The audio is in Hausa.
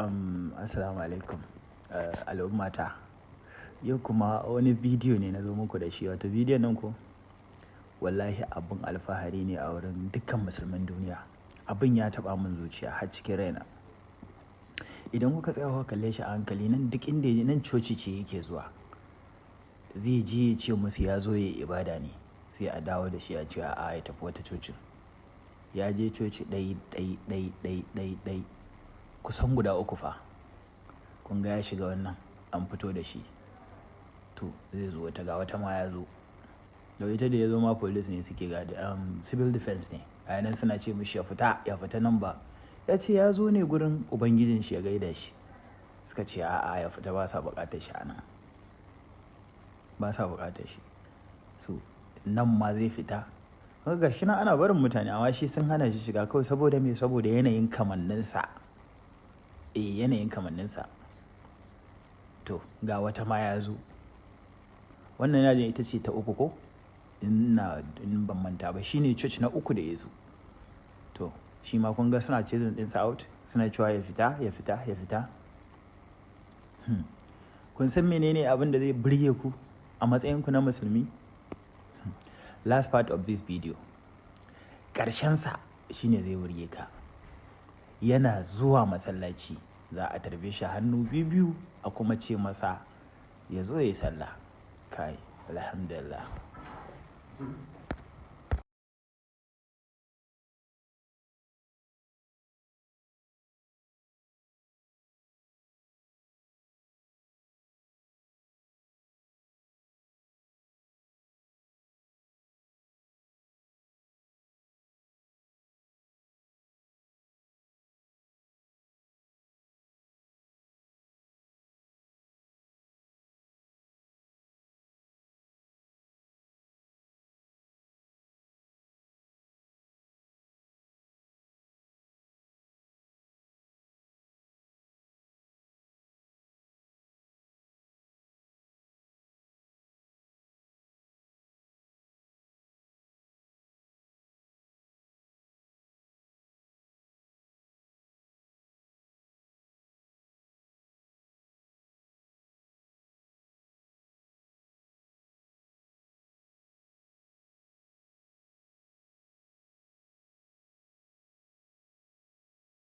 Assalamu alaikum al'ummata. Yau kuma wani bidiyo ne na zo muku da shi. Wato bidiyon nan ko wallahi abin alfahari ne a wurin dukkan musulman duniya. Abin ya taɓa min zuciya har cikin raina. Idan kuka tsaya kuka kalle shi a hankali, nan duk inda ya je nan coci ce yake zuwa. Zai je ya ce musu ya zo ya yi ibada ne, sai a dawo da shi a ce a'a ya tafi wata cocin. Ya je coci ɗai kusan guda 3 fa. Kun ga ya shiga wannan an fito da shi. To zai zo wata, ga wata ma ya zo. Da ita da ya zo ma police ne suke gadi, civil defense ne. A nan suna ce mishi ya fita nan ba. Ya ce ya zo ne gurin ubangijin shi ya gaida shi. Suka ce a'a ya fita, ba sa buƙatar shi a nan. Ba sa buƙatar shi. So nan ma zai fita. Ga shi nan ana barin mutane amma shi sun hana shi shiga kawai saboda me? Saboda yanayin kamanninsa. Yanayin kamanninsa. To ga wata ma ya zo. Wannan yajin ita ce ta 3 ko? In ban manta ba, shine church na 3 da ya zo. To shi ma kun ga suna chasing ɗinsa out, suna cewa ya fita. Kun san menene abin da zai burge ku a matsayinku na musulmi? Last part of this video, ƙarshensa shine zai burge ka. Yana zuwa masallaci za a tarbe shi hannu biyu a kuma ce masa ya zo ya yi sallah. Kai, alhamdulillah.